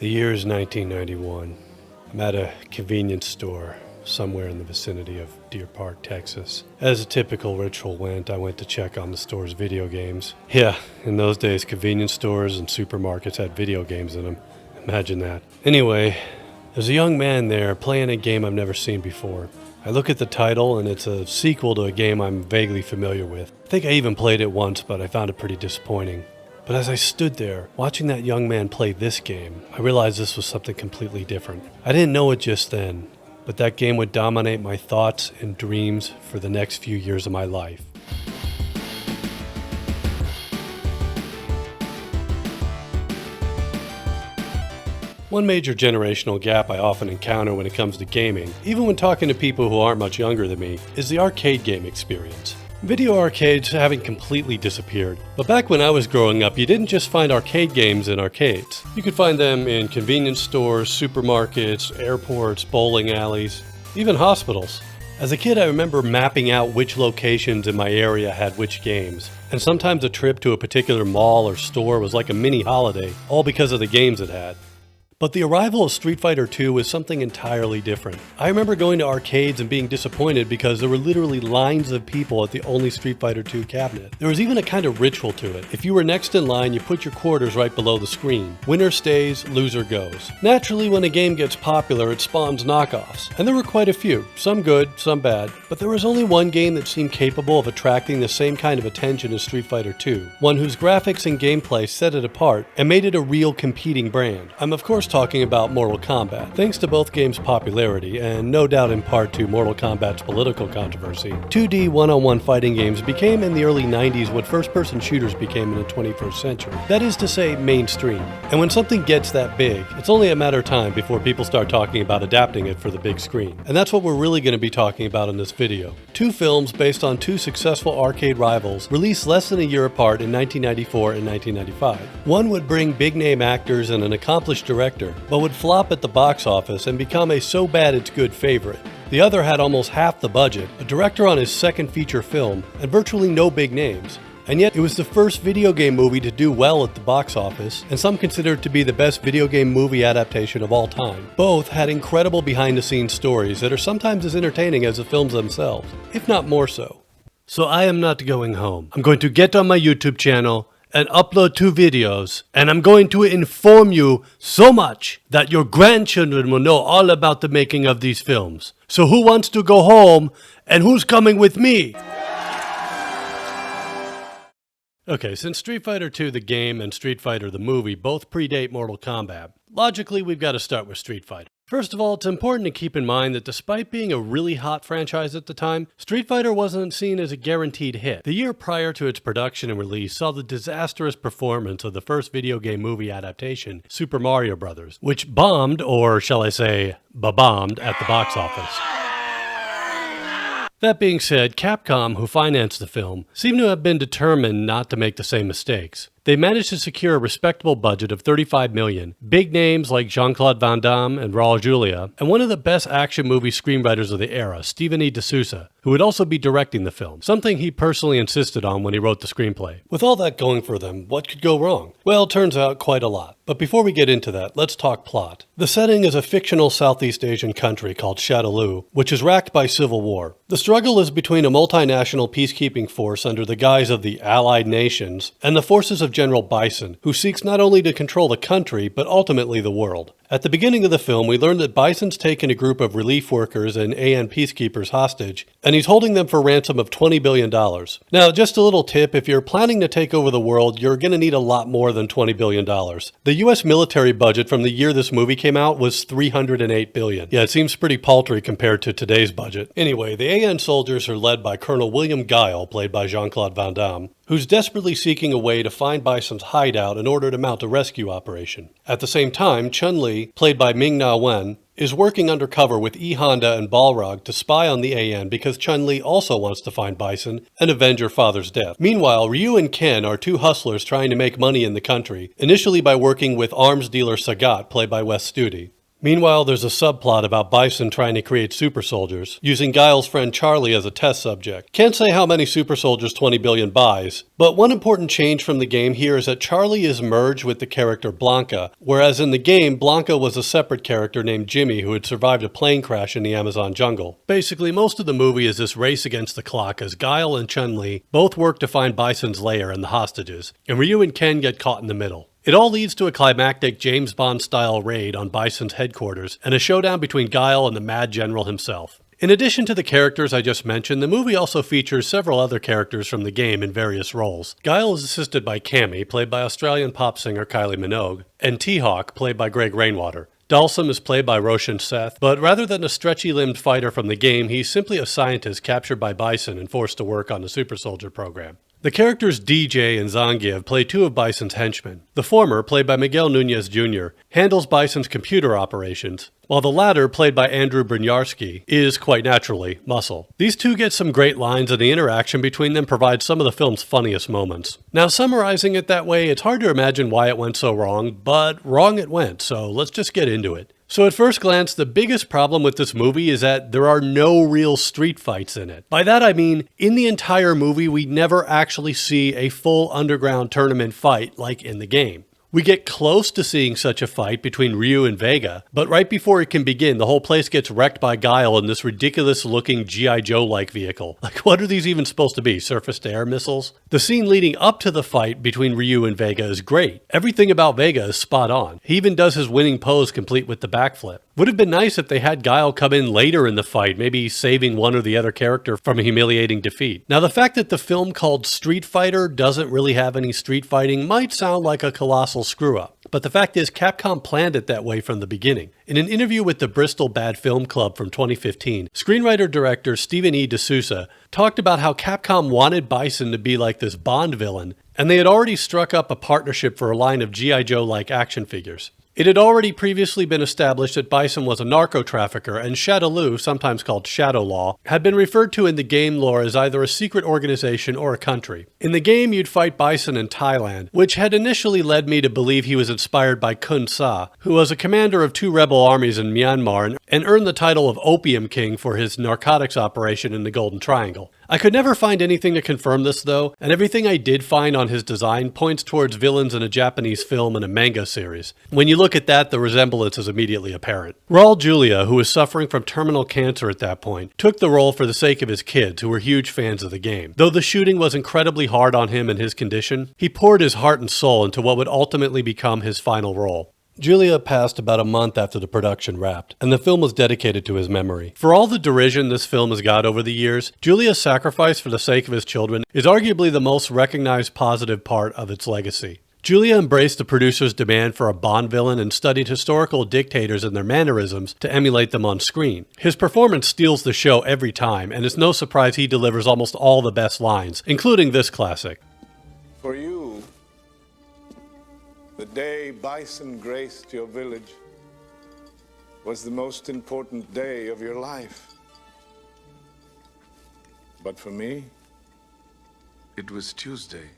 The year is 1991. I'm at a convenience store somewhere in the vicinity of Deer Park, Texas. As a typical ritual went, I went to check on the store's video games. Yeah, in those days, convenience stores and supermarkets had video games in them. Imagine that. Anyway, there's a young man there playing a game I've never seen before. I look at the title, and it's a sequel to a game I'm vaguely familiar with. I think I even played it once, but I found it pretty disappointing. But as I stood there, watching that young man play this game, I realized this was something completely different. I didn't know it just then, but that game would dominate my thoughts and dreams for the next few years of my life. One major generational gap I often encounter when it comes to gaming, even when talking to people who aren't much younger than me, is the arcade game experience. Video arcades haven't completely disappeared, but back when I was growing up, you didn't just find arcade games in arcades. You could find them in convenience stores, supermarkets, airports, bowling alleys, even hospitals. As a kid, I remember mapping out which locations in my area had which games, and sometimes a trip to a particular mall or store was like a mini holiday, all because of the games it had. But the arrival of Street Fighter II was something entirely different. I remember going to arcades and being disappointed because there were literally lines of people at the only Street Fighter II cabinet. There was even a kind of ritual to it. If you were next in line, you put your quarters right below the screen. Winner stays, loser goes. Naturally, when a game gets popular, it spawns knockoffs. And there were quite a few, some good, some bad. But there was only one game that seemed capable of attracting the same kind of attention as Street Fighter II. One whose graphics and gameplay set it apart and made it a real competing brand. I'm of course talking about Mortal Kombat. Thanks to both games' popularity, and no doubt in part to Mortal Kombat's political controversy, 2D one-on-one fighting games became in the early 90s what first-person shooters became in the 21st century. That is to say, mainstream. And when something gets that big, it's only a matter of time before people start talking about adapting it for the big screen. And that's what we're really going to be talking about in this video. Two films based on two successful arcade rivals released less than a year apart in 1994 and 1995. One would bring big-name actors and an accomplished director, but would flop at the box office and become a so-bad-it's-good favorite. The other had almost half the budget, a director on his second feature film, and virtually no big names. And yet, it was the first video game movie to do well at the box office, and some consider it to be the best video game movie adaptation of all time. Both had incredible behind-the-scenes stories that are sometimes as entertaining as the films themselves, if not more so. So I am not going home. I'm going to get on my YouTube channel and upload 2 videos, and I'm going to inform you so much that your grandchildren will know all about the making of these films. So who wants to go home, and who's coming with me? Okay, since Street Fighter II the game and Street Fighter the movie both predate Mortal Kombat, logically we've got to start with Street Fighter. First of all, it's important to keep in mind that despite being a really hot franchise at the time, Street Fighter wasn't seen as a guaranteed hit. The year prior to its production and release saw the disastrous performance of the first video game movie adaptation, Super Mario Bros., which bombed, or shall I say, ba-bombed, at the box office. That being said, Capcom, who financed the film, seem to have been determined not to make the same mistakes. They managed to secure a respectable budget of $35 million, big names like Jean-Claude Van Damme and Raul Julia, and one of the best action movie screenwriters of the era, Stephen E. D'Souza, who would also be directing the film, something he personally insisted on when he wrote the screenplay. With all that going for them, what could go wrong? Well, it turns out quite a lot. But before we get into that, let's talk plot. The setting is a fictional Southeast Asian country called Shadaloo, which is racked by civil war. The struggle is between a multinational peacekeeping force under the guise of the Allied Nations and the forces of General Bison, who seeks not only to control the country, but ultimately the world. At the beginning of the film, we learn that Bison's taken a group of relief workers and AN peacekeepers hostage, and he's holding them for a ransom of $20 billion. Now, just a little tip, if you're planning to take over the world, you're going to need a lot more than $20 billion. The U.S. military budget from the year this movie came out was $308 billion. Yeah, it seems pretty paltry compared to today's budget. Anyway, the AN soldiers are led by Colonel William Guile, played by Jean-Claude Van Damme, who's desperately seeking a way to find Bison's hideout in order to mount a rescue operation. At the same time, Chun-Li, played by Ming-Na Wen, is working undercover with E. Honda and Balrog to spy on the AN because Chun-Li also wants to find Bison and avenge her father's death. Meanwhile, Ryu and Ken are two hustlers trying to make money in the country, initially by working with arms dealer Sagat, played by Wes Studi. Meanwhile, there's a subplot about Bison trying to create super soldiers, using Guile's friend Charlie as a test subject. Can't say how many super soldiers 20 billion buys, but one important change from the game here is that Charlie is merged with the character Blanca, whereas in the game, Blanca was a separate character named Jimmy who had survived a plane crash in the Amazon jungle. Basically, most of the movie is this race against the clock as Guile and Chun-Li both work to find Bison's lair and the hostages, and Ryu and Ken get caught in the middle. It all leads to a climactic James Bond-style raid on Bison's headquarters and a showdown between Guile and the Mad General himself. In addition to the characters I just mentioned, the movie also features several other characters from the game in various roles. Guile is assisted by Cammy, played by Australian pop singer Kylie Minogue, and T-Hawk, played by Greg Rainwater. Dalsum is played by Roshan Seth, but rather than a stretchy-limbed fighter from the game, he's simply a scientist captured by Bison and forced to work on the Super Soldier program. The characters DJ and Zangief play two of Bison's henchmen. The former, played by Miguel Nunez Jr., handles Bison's computer operations, while the latter, played by Andrew Brynjarski, is, quite naturally, Muscle. These two get some great lines, and the interaction between them provides some of the film's funniest moments. Now, summarizing it that way, it's hard to imagine why it went so wrong, but wrong it went, so let's just get into it. So at first glance, the biggest problem with this movie is that there are no real street fights in it. By that I mean, in the entire movie, we never actually see a full underground tournament fight like in the game. We get close to seeing such a fight between Ryu and Vega, but right before it can begin, the whole place gets wrecked by Guile in this ridiculous-looking G.I. Joe-like vehicle. Like, what are these even supposed to be, surface-to-air missiles? The scene leading up to the fight between Ryu and Vega is great. Everything about Vega is spot on. He even does his winning pose complete with the backflip. Would have been nice if they had Guile come in later in the fight, maybe saving one or the other character from a humiliating defeat. Now, the fact that the film called Street Fighter doesn't really have any street fighting might sound like a colossal screw-up. But the fact is, Capcom planned it that way from the beginning. In an interview with the Bristol Bad Film Club from 2015, screenwriter-director Stephen E. D'Souza talked about how Capcom wanted Bison to be like this Bond villain, and they had already struck up a partnership for a line of G.I. Joe-like action figures. It had already previously been established that Bison was a narco-trafficker, and Shadaloo, sometimes called Shadow Law, had been referred to in the game lore as either a secret organization or a country. In the game, you'd fight Bison in Thailand, which had initially led me to believe he was inspired by Kun Sa, who was a commander of 2 rebel armies in Myanmar and earned the title of Opium King for his narcotics operation in the Golden Triangle. I could never find anything to confirm this though, and everything I did find on his design points towards villains in a Japanese film and a manga series. When you look at that, the resemblance is immediately apparent. Raul Julia, who was suffering from terminal cancer at that point, took the role for the sake of his kids, who were huge fans of the game. Though the shooting was incredibly hard on him and his condition, he poured his heart and soul into what would ultimately become his final role. Julia passed about a month after the production wrapped, and the film was dedicated to his memory. For all the derision this film has got over the years, Julia's sacrifice for the sake of his children is arguably the most recognized positive part of its legacy. Julia embraced the producer's demand for a Bond villain and studied historical dictators and their mannerisms to emulate them on screen. His performance steals the show every time, and it's no surprise he delivers almost all the best lines, including this classic. For you, the day Bison graced your village was the most important day of your life. But for me, it was Tuesday.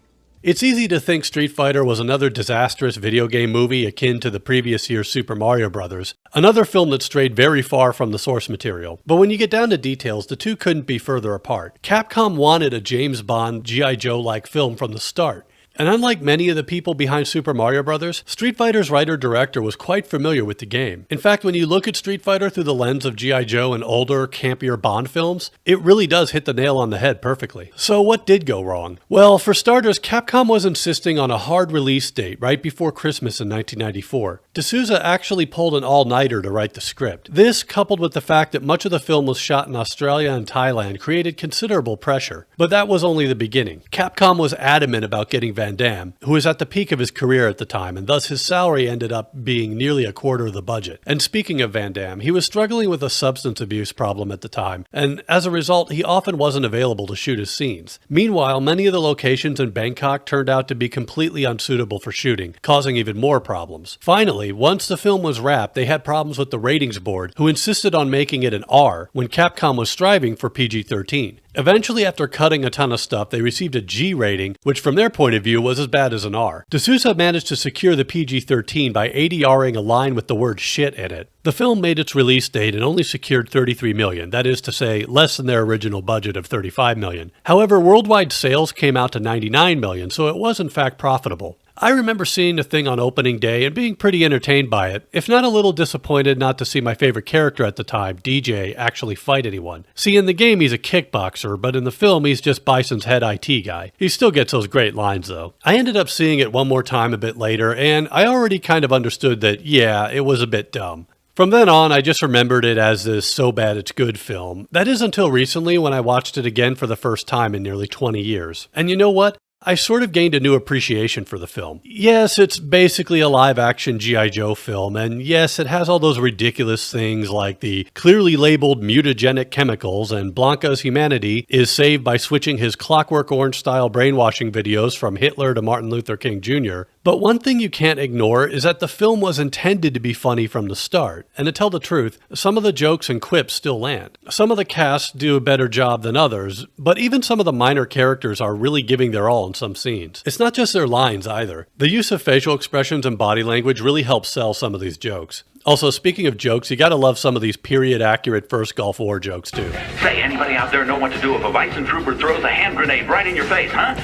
It's easy to think Street Fighter was another disastrous video game movie akin to the previous year's Super Mario Bros., another film that strayed very far from the source material. But when you get down to details, the two couldn't be further apart. Capcom wanted a James Bond, G.I. Joe-like film from the start. And unlike many of the people behind Super Mario Bros., Street Fighter's writer-director was quite familiar with the game. In fact, when you look at Street Fighter through the lens of G.I. Joe and older, campier Bond films, it really does hit the nail on the head perfectly. So what did go wrong? Well, for starters, Capcom was insisting on a hard release date right before Christmas in 1994. D'Souza actually pulled an all-nighter to write the script. This, coupled with the fact that much of the film was shot in Australia and Thailand, created considerable pressure. But that was only the beginning. Capcom was adamant about getting Van Damme, who was at the peak of his career at the time, and thus his salary ended up being nearly a quarter of the budget. And speaking of Van Damme, he was struggling with a substance abuse problem at the time, and as a result, he often wasn't available to shoot his scenes. Meanwhile, many of the locations in Bangkok turned out to be completely unsuitable for shooting, causing even more problems. Finally, once the film was wrapped, they had problems with the ratings board, who insisted on making it an R when Capcom was striving for PG-13. Eventually, after cutting a ton of stuff, they received a G rating, which from their point of view was as bad as an R. D'Souza managed to secure the PG-13 by ADRing a line with the word shit in it. The film made its release date and only secured $33 million, that is to say, less than their original budget of $35 million. However, worldwide sales came out to $99 million, so it was in fact profitable. I remember seeing the thing on opening day and being pretty entertained by it, if not a little disappointed not to see my favorite character at the time, DJ, actually fight anyone. See, in the game he's a kickboxer, but in the film he's just Bison's head IT guy. He still gets those great lines though. I ended up seeing it one more time a bit later, and I already kind of understood that, yeah, it was a bit dumb. From then on, I just remembered it as this so bad it's good film. That is until recently when I watched it again for the first time in nearly 20 years. And you know what? I sort of gained a new appreciation for the film. Yes, it's basically a live-action G.I. Joe film, and yes, it has all those ridiculous things like the clearly labeled mutagenic chemicals, and Blanca's humanity is saved by switching his Clockwork Orange-style brainwashing videos from Hitler to Martin Luther King Jr., but one thing you can't ignore is that the film was intended to be funny from the start, and to tell the truth, some of the jokes and quips still land. Some of the cast do a better job than others, but even some of the minor characters are really giving their all in some scenes. It's not just their lines either. The use of facial expressions and body language really helps sell some of these jokes. Also, speaking of jokes, you gotta love some of these period-accurate First Gulf War jokes too. Say, anybody out there know what to do if a Bison trooper throws a hand grenade right in your face, huh?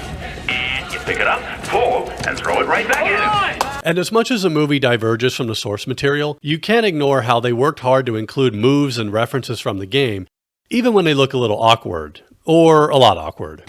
And you pick it up, pull, and throw it right back in. And as much as the movie diverges from the source material, you can't ignore how they worked hard to include moves and references from the game, even when they look a little awkward. Or a lot awkward.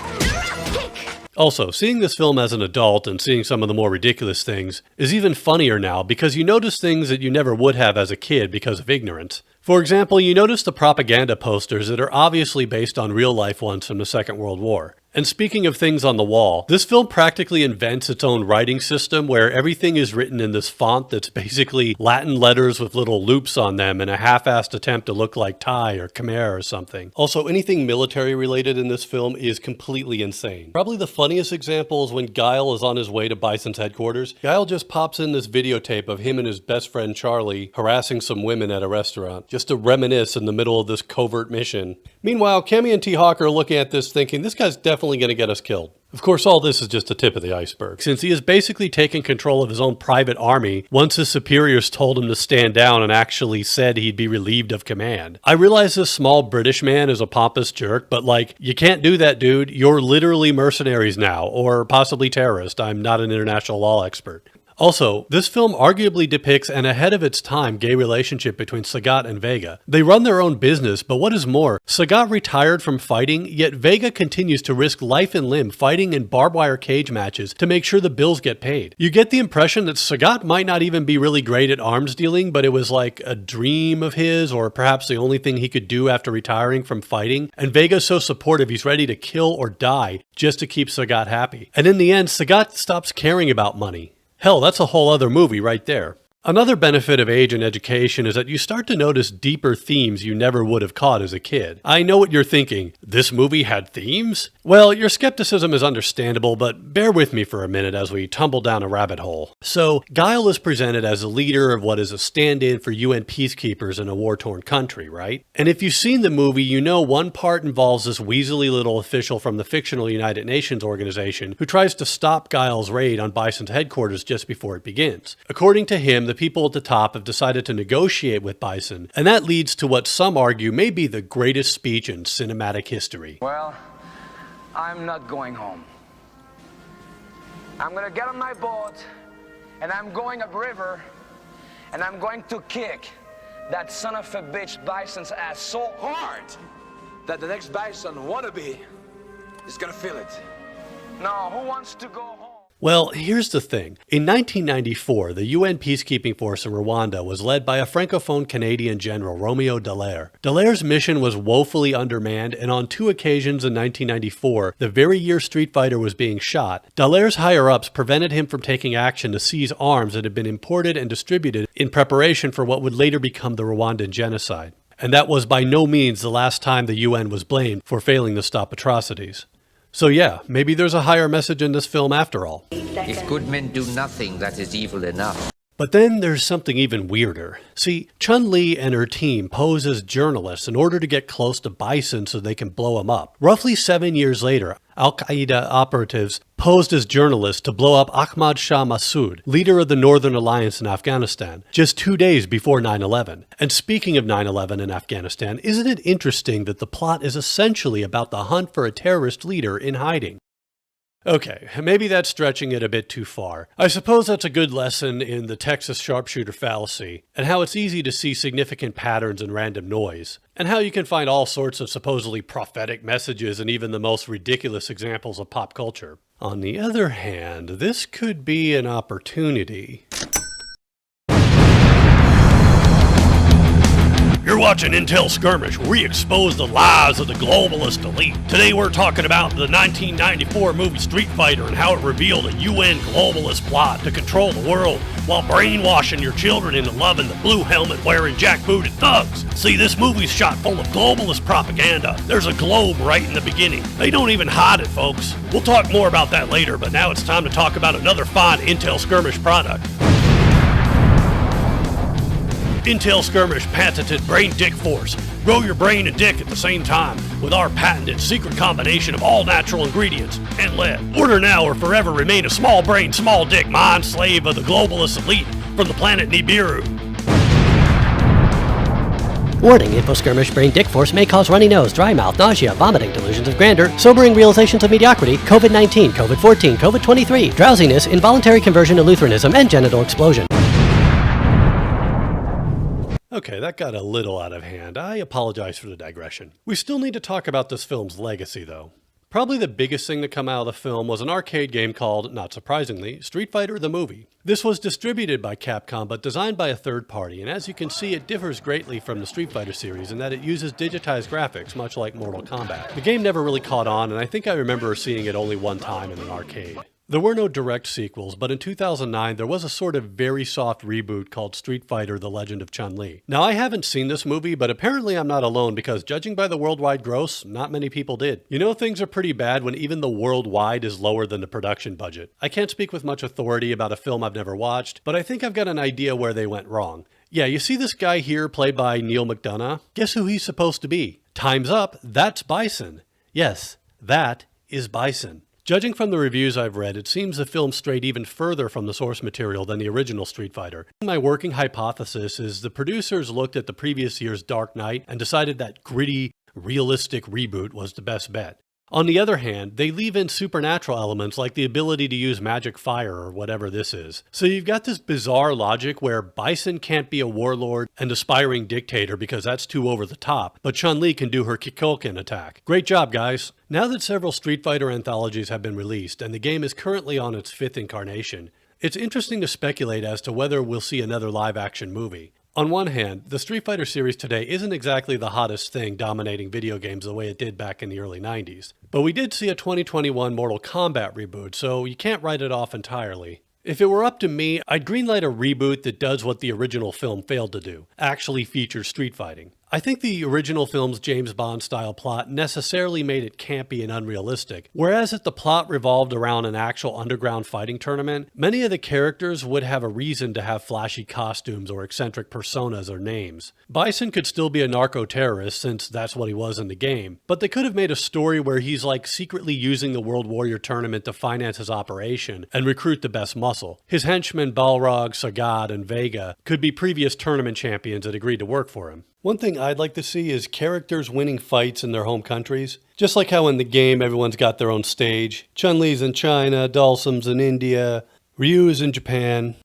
Also, seeing this film as an adult and seeing some of the more ridiculous things is even funnier now because you notice things that you never would have as a kid because of ignorance. For example, you notice the propaganda posters that are obviously based on real-life ones from the Second World War. And speaking of things on the wall, this film practically invents its own writing system where everything is written in this font that's basically Latin letters with little loops on them in a half-assed attempt to look like Thai or Khmer or something. Also, anything military related in this film is completely insane. Probably the funniest example is when Guile is on his way to Bison's headquarters. Guile just pops in this videotape of him and his best friend Charlie harassing some women at a restaurant, just to reminisce in the middle of this covert mission. Meanwhile, Cammy and T-Hawk are looking at this thinking, this guy's definitely going to get us killed. Of course, all this is just the tip of the iceberg, since he has basically taken control of his own private army once his superiors told him to stand down and actually said he'd be relieved of command. I realize this small British man is a pompous jerk, but like, you can't do that, dude. You're literally mercenaries now, or possibly terrorists. I'm not an international law expert. Also, this film arguably depicts an ahead-of-its-time gay relationship between Sagat and Vega. They run their own business, but what is more, Sagat retired from fighting, yet Vega continues to risk life and limb fighting in barbed wire cage matches to make sure the bills get paid. You get the impression that Sagat might not even be really great at arms dealing, but it was like a dream of his, or perhaps the only thing he could do after retiring from fighting, and Vega's so supportive he's ready to kill or die just to keep Sagat happy. And in the end, Sagat stops caring about money. Hell, that's a whole other movie right there. Another benefit of age and education is that you start to notice deeper themes you never would have caught as a kid. I know what you're thinking. This movie had themes? Well, your skepticism is understandable, but bear with me for a minute as we tumble down a rabbit hole. So, Guile is presented as a leader of what is a stand-in for UN peacekeepers in a war-torn country, right? And if you've seen the movie, you know one part involves this weaselly little official from the fictional United Nations organization who tries to stop Guile's raid on Bison's headquarters just before it begins. According to him, the people at the top have decided to negotiate with Bison, and that leads to what some argue may be the greatest speech in cinematic history. Well, I'm not going home. I'm gonna get on my boat, and I'm going upriver, and I'm going to kick that son of a bitch Bison's ass so hard that the next Bison wannabe is gonna feel it. Now, who wants to go home? Well, here's the thing. In 1994, the UN peacekeeping force in Rwanda was led by a francophone Canadian general, Romeo Dallaire. Dallaire's mission was woefully undermanned, and on 2 occasions in 1994, the very year Street Fighter was being shot, Dallaire's higher-ups prevented him from taking action to seize arms that had been imported and distributed in preparation for what would later become the Rwandan genocide. And that was by no means the last time the UN was blamed for failing to stop atrocities. So yeah, maybe there's a higher message in this film after all. If good men do nothing, that is evil enough. But then there's something even weirder. See, Chun-Li and her team pose as journalists in order to get close to Bison so they can blow him up. Roughly 7 years later, Al-Qaeda operatives posed as journalists to blow up Ahmad Shah Massoud, leader of the Northern Alliance in Afghanistan, just 2 days before 9/11. And speaking of 9/11 in Afghanistan, isn't it interesting that the plot is essentially about the hunt for a terrorist leader in hiding? Okay, maybe that's stretching it a bit too far. I suppose that's a good lesson in the Texas sharpshooter fallacy, and how it's easy to see significant patterns in random noise, and how you can find all sorts of supposedly prophetic messages in even the most ridiculous examples of pop culture. On the other hand, this could be an opportunity. You're watching Intel Skirmish, where we expose the lies of the globalist elite. Today we're talking about the 1994 movie Street Fighter and how it revealed a UN globalist plot to control the world while brainwashing your children into loving the blue helmet wearing jackbooted thugs. See, this movie's shot full of globalist propaganda. There's a globe right in the beginning. They don't even hide it, folks. We'll talk more about that later, but now it's time to talk about another fine Intel Skirmish product. Intel Skirmish patented Brain Dick Force. Grow your brain and dick at the same time with our patented secret combination of all natural ingredients and lead. Order now or forever remain a small brain, small dick mind slave of the globalist elite from the planet Nibiru. Warning, Info Skirmish Brain Dick Force may cause runny nose, dry mouth, nausea, vomiting, delusions of grandeur, sobering realizations of mediocrity, COVID-19, COVID-14, COVID-23, drowsiness, involuntary conversion to Lutheranism, and genital explosion. Okay, that got a little out of hand. I apologize for the digression. We still need to talk about this film's legacy, though. Probably the biggest thing to come out of the film was an arcade game called, not surprisingly, Street Fighter the Movie. This was distributed by Capcom but designed by a third party, and as you can see, it differs greatly from the Street Fighter series in that it uses digitized graphics, much like Mortal Kombat. The game never really caught on, and I think I remember seeing it only one time in an arcade. There were no direct sequels, but in 2009 there was a sort of very soft reboot called Street Fighter: The Legend of Chun-Li. Now, I haven't seen this movie, but apparently I'm not alone because judging by the worldwide gross, not many people did. You know, things are pretty bad when even the worldwide is lower than the production budget. I can't speak with much authority about a film I've never watched, but I think I've got an idea where they went wrong. Yeah, you see this guy here played by Neil McDonough? Guess who he's supposed to be? Time's up, that's Bison. Yes, that is Bison. Judging from the reviews I've read, it seems the film strayed even further from the source material than the original Street Fighter. My working hypothesis is the producers looked at the previous year's Dark Knight and decided that gritty, realistic reboot was the best bet. On the other hand, they leave in supernatural elements like the ability to use magic fire or whatever this is. So you've got this bizarre logic where Bison can't be a warlord and aspiring dictator because that's too over the top, but Chun-Li can do her Kikoken attack. Great job, guys! Now that several Street Fighter anthologies have been released and the game is currently on its 5th incarnation, it's interesting to speculate as to whether we'll see another live-action movie. On one hand, the Street Fighter series today isn't exactly the hottest thing dominating video games the way it did back in the early 90s. But we did see a 2021 Mortal Kombat reboot, so you can't write it off entirely. If it were up to me, I'd greenlight a reboot that does what the original film failed to do, actually features street fighting. I think the original film's James Bond-style plot necessarily made it campy and unrealistic, whereas if the plot revolved around an actual underground fighting tournament, many of the characters would have a reason to have flashy costumes or eccentric personas or names. Bison could still be a narco-terrorist, since that's what he was in the game, but they could have made a story where he's like secretly using the World Warrior Tournament to finance his operation and recruit the best muscle. His henchmen Balrog, Sagat, and Vega could be previous tournament champions that agreed to work for him. One thing I'd like to see is characters winning fights in their home countries. Just like how in the game everyone's got their own stage. Chun-Li's in China, Dhalsim's in India, Ryu's in Japan.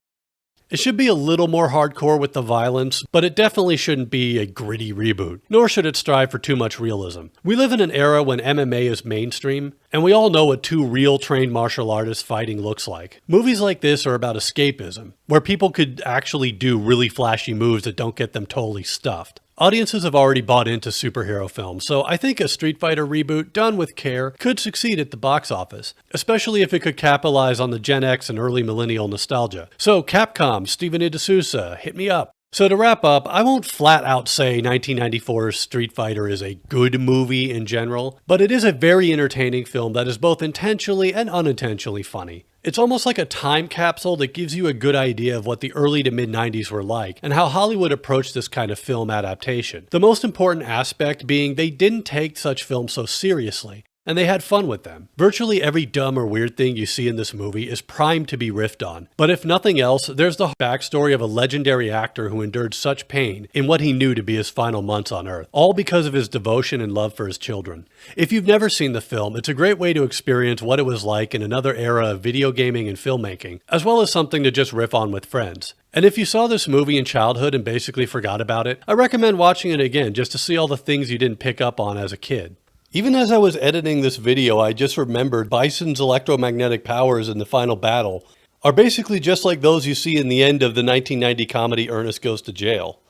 It should be a little more hardcore with the violence, but it definitely shouldn't be a gritty reboot, nor should it strive for too much realism. We live in an era when MMA is mainstream, and we all know what two real trained martial artists fighting looks like. Movies like this are about escapism, where people could actually do really flashy moves that don't get them totally stuffed. Audiences have already bought into superhero films, so I think a Street Fighter reboot done with care could succeed at the box office, especially if it could capitalize on the Gen X and early millennial nostalgia. So Capcom, Steven D'Souza, hit me up. So to wrap up, I won't flat out say 1994's Street Fighter is a good movie in general, but it is a very entertaining film that is both intentionally and unintentionally funny. It's almost like a time capsule that gives you a good idea of what the early to mid-90s were like and how Hollywood approached this kind of film adaptation. The most important aspect being they didn't take such films so seriously, and they had fun with them. Virtually every dumb or weird thing you see in this movie is primed to be riffed on. But if nothing else, there's the backstory of a legendary actor who endured such pain in what he knew to be his final months on Earth, all because of his devotion and love for his children. If you've never seen the film, it's a great way to experience what it was like in another era of video gaming and filmmaking, as well as something to just riff on with friends. And if you saw this movie in childhood and basically forgot about it, I recommend watching it again just to see all the things you didn't pick up on as a kid. Even as I was editing this video, I just remembered Bison's electromagnetic powers in the final battle are basically just like those you see in the end of the 1990 comedy Ernest Goes to Jail.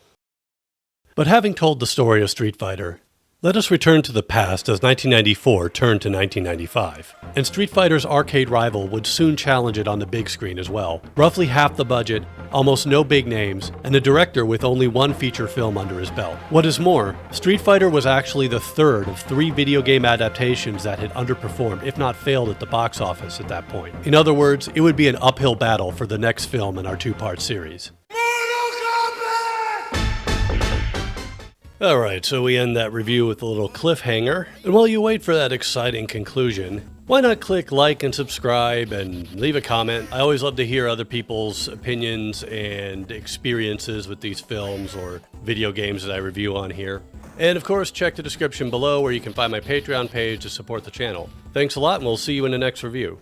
But having told the story of Street Fighter, let us return to the past as 1994 turned to 1995. And Street Fighter's arcade rival would soon challenge it on the big screen as well. Roughly half the budget, almost no big names, and a director with only one feature film under his belt. What is more, Street Fighter was actually the third of 3 video game adaptations that had underperformed, if not failed at the box office at that point. In other words, it would be an uphill battle for the next film in our 2-part series. Alright, so we end that review with a little cliffhanger, and while you wait for that exciting conclusion, why not click like and subscribe and leave a comment? I always love to hear other people's opinions and experiences with these films or video games that I review on here. And of course, check the description below where you can find my Patreon page to support the channel. Thanks a lot, and we'll see you in the next review.